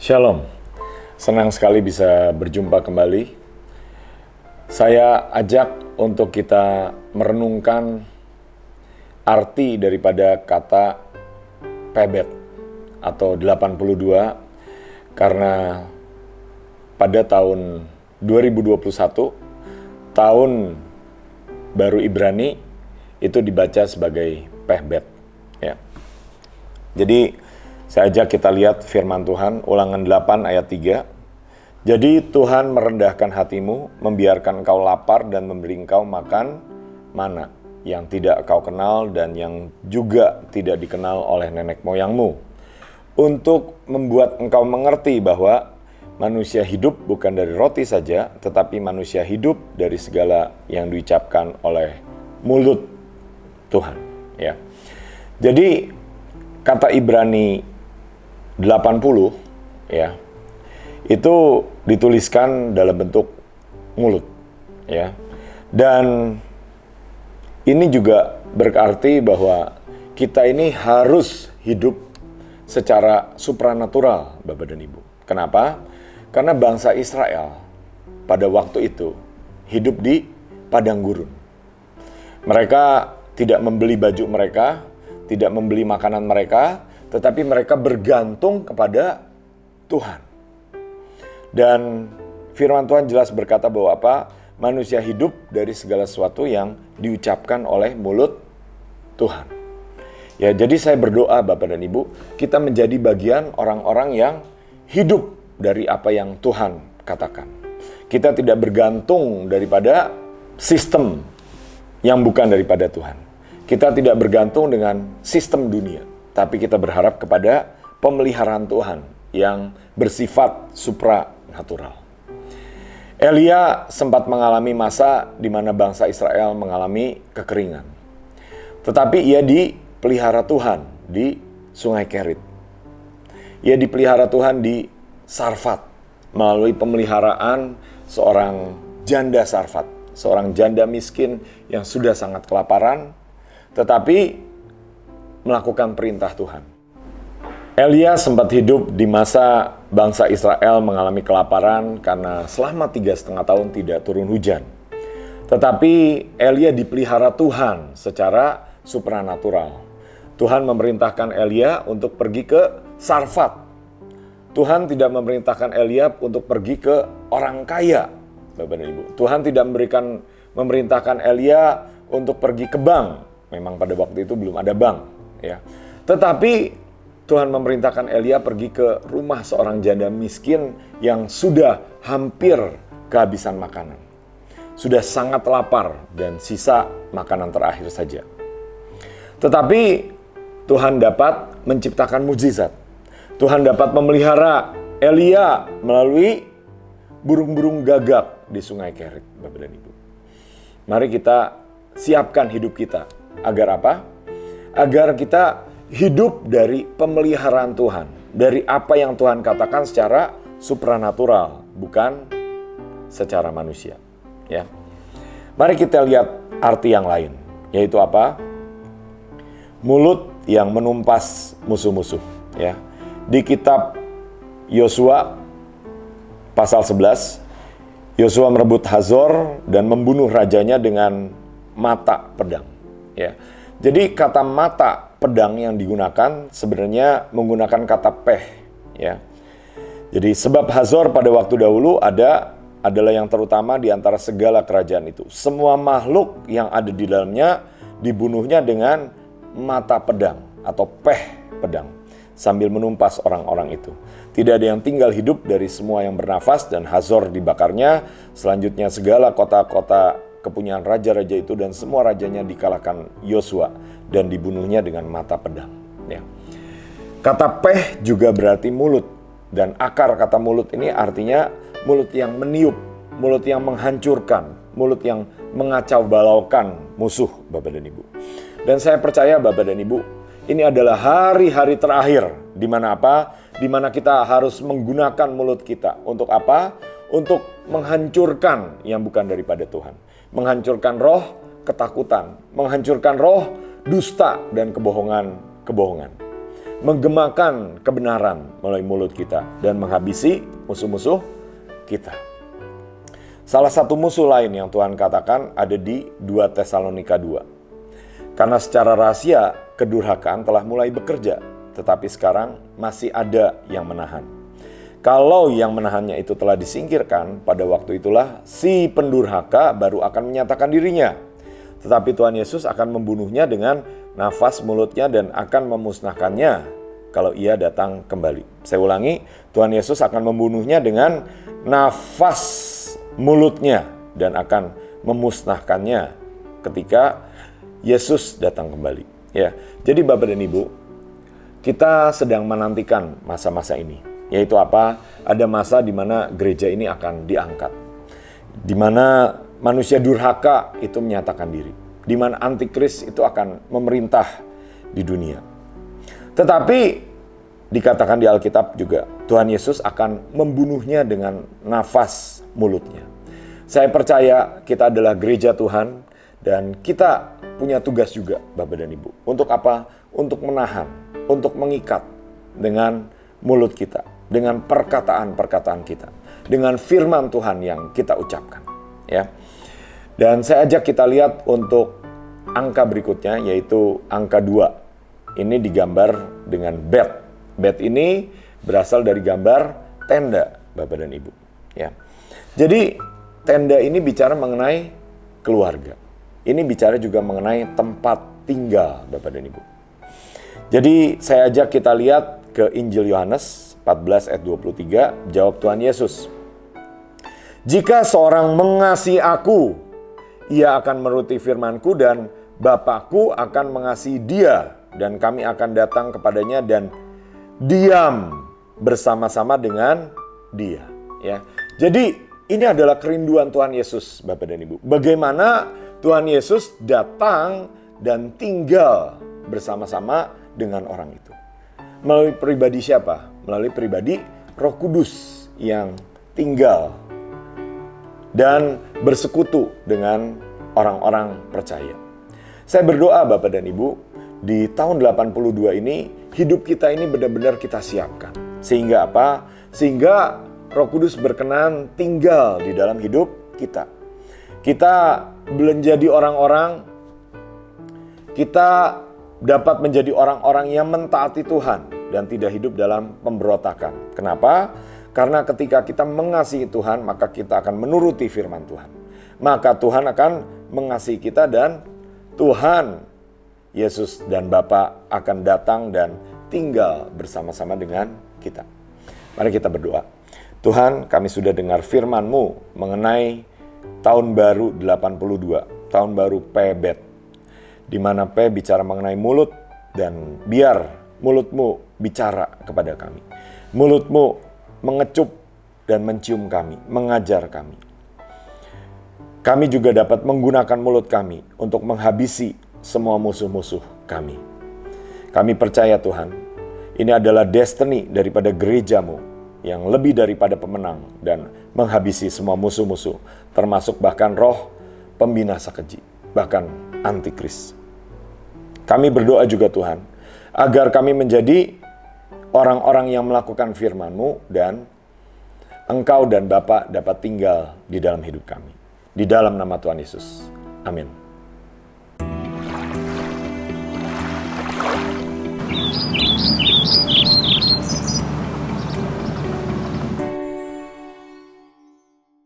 Shalom, senang sekali bisa berjumpa kembali. Saya ajak untuk kita merenungkan arti daripada kata pebet atau 82 karena pada tahun 2021, tahun baru Ibrani itu dibaca sebagai pebet. Ya. Jadi saya ajak kita lihat firman Tuhan, Ulangan 8 ayat 3. Jadi Tuhan merendahkan hatimu, membiarkan engkau lapar dan memberi engkau makan mana yang tidak kau kenal dan yang juga tidak dikenal oleh nenek moyangmu. Untuk membuat engkau mengerti bahwa manusia hidup bukan dari roti saja, tetapi manusia hidup dari segala yang diucapkan oleh mulut Tuhan. Ya. Jadi kata Ibrani 80 ya, itu dituliskan dalam bentuk mulut ya. Dan ini juga berarti bahwa kita ini harus hidup secara supranatural, Bapak dan Ibu. Kenapa? Karena bangsa Israel pada waktu itu hidup di padang gurun. Mereka tidak membeli baju mereka, tidak membeli makanan mereka, tetapi mereka bergantung kepada Tuhan. Dan firman Tuhan jelas berkata bahwa apa? Manusia hidup dari segala sesuatu yang diucapkan oleh mulut Tuhan. Ya, jadi saya berdoa Bapak dan Ibu, kita menjadi bagian orang-orang yang hidup dari apa yang Tuhan katakan. Kita tidak bergantung daripada sistem yang bukan daripada Tuhan. Kita tidak bergantung dengan sistem dunia. Tapi kita berharap kepada pemeliharaan Tuhan yang bersifat supranatural. Elia sempat mengalami masa di mana bangsa Israel mengalami kekeringan. Tetapi ia dipelihara Tuhan di Sungai Kerit. Ia dipelihara Tuhan di Sarfat melalui pemeliharaan seorang janda Sarfat, seorang janda miskin yang sudah sangat kelaparan, tetapi melakukan perintah Tuhan. Elia sempat hidup di masa bangsa Israel mengalami kelaparan karena selama 3,5 tahun tidak turun hujan. Tetapi Elia dipelihara Tuhan secara supranatural. Tuhan memerintahkan Elia untuk pergi ke Sarfat. Tuhan tidak memerintahkan Elia untuk pergi ke orang kaya, Bapak dan Ibu. Tuhan tidak memerintahkan Elia untuk pergi ke bank. Memang pada waktu itu belum ada bank. Ya. Tetapi Tuhan memerintahkan Elia pergi ke rumah seorang janda miskin yang sudah hampir kehabisan makanan. Sudah sangat lapar dan sisa makanan terakhir saja. Tetapi Tuhan dapat menciptakan mukjizat. Tuhan dapat memelihara Elia melalui burung-burung gagak di Sungai Kerit, Bapak dan Ibu. Mari kita siapkan hidup kita agar apa? Agar kita hidup dari pemeliharaan Tuhan, dari apa yang Tuhan katakan secara supranatural, bukan secara manusia. Ya, mari kita lihat arti yang lain, yaitu apa? Mulut yang menumpas musuh-musuh. Ya, di kitab Yosua pasal 11, Yosua merebut Hazor dan membunuh rajanya dengan mata pedang. Ya. Jadi kata mata pedang yang digunakan sebenarnya menggunakan kata peh, ya. Jadi sebab Hazor pada waktu dahulu adalah yang terutama di antara segala kerajaan itu. Semua makhluk yang ada di dalamnya dibunuhnya dengan mata pedang atau peh pedang sambil menumpas orang-orang itu. Tidak ada yang tinggal hidup dari semua yang bernafas dan Hazor dibakarnya. Selanjutnya segala kota-kota kepunyaan raja-raja itu dan semua rajanya dikalahkan Yosua dan dibunuhnya dengan mata pedang. Ya. Kata peh juga berarti mulut, dan akar kata mulut ini artinya mulut yang meniup, mulut yang menghancurkan, mulut yang mengacau balaukan musuh, Bapak dan Ibu. Dan saya percaya Bapak dan Ibu, ini adalah hari-hari terakhir di mana apa? Di mana kita harus menggunakan mulut kita untuk apa? Untuk menghancurkan yang bukan daripada Tuhan. Menghancurkan roh ketakutan, menghancurkan roh dusta dan kebohongan-kebohongan. menggemakan kebenaran melalui mulut kita, dan menghabisi musuh-musuh kita. Salah satu musuh lain yang Tuhan katakan ada di 2 Tesalonika 2. Karena secara rahasia kedurhakaan telah mulai bekerja, tetapi sekarang masih ada yang menahan. Kalau yang menahannya itu telah disingkirkan, pada waktu itulah si pendurhaka baru akan menyatakan dirinya. Tetapi Tuhan Yesus akan membunuhnya dengan nafas mulutnya dan akan memusnahkannya kalau ia datang kembali. Saya ulangi, Tuhan Yesus akan membunuhnya dengan nafas mulutnya dan akan memusnahkannya ketika Yesus datang kembali. Ya, jadi Bapak dan Ibu, kita sedang menantikan masa-masa ini. Yaitu apa? Ada masa di mana gereja ini akan diangkat. Di mana manusia durhaka itu menyatakan diri. Di mana antikris itu akan memerintah di dunia. Tetapi dikatakan di Alkitab juga, Tuhan Yesus akan membunuhnya dengan nafas mulutnya. Saya percaya kita adalah gereja Tuhan dan kita punya tugas juga Bapak dan Ibu. Untuk apa? Untuk menahan, untuk mengikat dengan mulut kita, dengan perkataan-perkataan kita, dengan firman Tuhan yang kita ucapkan. Ya. Dan saya ajak kita lihat untuk angka berikutnya, yaitu angka 2. Ini digambar dengan bed. Bed ini berasal dari gambar tenda, Bapak dan Ibu. Ya. Jadi tenda ini bicara mengenai keluarga. Ini bicara juga mengenai tempat tinggal, Bapak dan Ibu. Jadi saya ajak kita lihat ke Injil Yohanes 14 ayat 23, jawab Tuhan Yesus. Jika seorang mengasihi aku, ia akan menuruti firman-Ku dan Bapa-Ku akan mengasihi dia dan kami akan datang kepadanya dan diam bersama-sama dengan dia. Ya. Jadi ini adalah kerinduan Tuhan Yesus, Bapak dan Ibu. Bagaimana Tuhan Yesus datang dan tinggal bersama-sama dengan orang itu. Melalui pribadi siapa? Melalui pribadi Roh Kudus yang tinggal dan bersekutu dengan orang-orang percaya. Saya berdoa Bapak dan Ibu, di tahun 82 ini, hidup kita ini benar-benar kita siapkan. Sehingga apa? Sehingga Roh Kudus berkenan tinggal di dalam hidup kita. Kita menjadi orang-orang, kita dapat menjadi orang-orang yang mentaati Tuhan dan tidak hidup dalam pemberontakan. Kenapa? Karena ketika kita mengasihi Tuhan, maka kita akan menuruti firman Tuhan. Maka Tuhan akan mengasihi kita dan Tuhan Yesus dan Bapa akan datang dan tinggal bersama-sama dengan kita. Mari kita berdoa. Tuhan, kami sudah dengar firman-Mu mengenai tahun baru 82, tahun baru Pebet, di mana P bicara mengenai mulut dan biar mulut-Mu bicara kepada kami. Mulut-Mu mengecup dan mencium kami, mengajar kami. Kami juga dapat menggunakan mulut kami untuk menghabisi semua musuh-musuh kami. Kami percaya Tuhan, ini adalah destiny daripada gereja-Mu yang lebih daripada pemenang dan menghabisi semua musuh-musuh, termasuk bahkan roh pembinasa keji, bahkan antikris. Kami berdoa juga Tuhan, agar kami menjadi orang-orang yang melakukan firman-Mu dan Engkau dan Bapa dapat tinggal di dalam hidup kami. Di dalam nama Tuhan Yesus. Amin.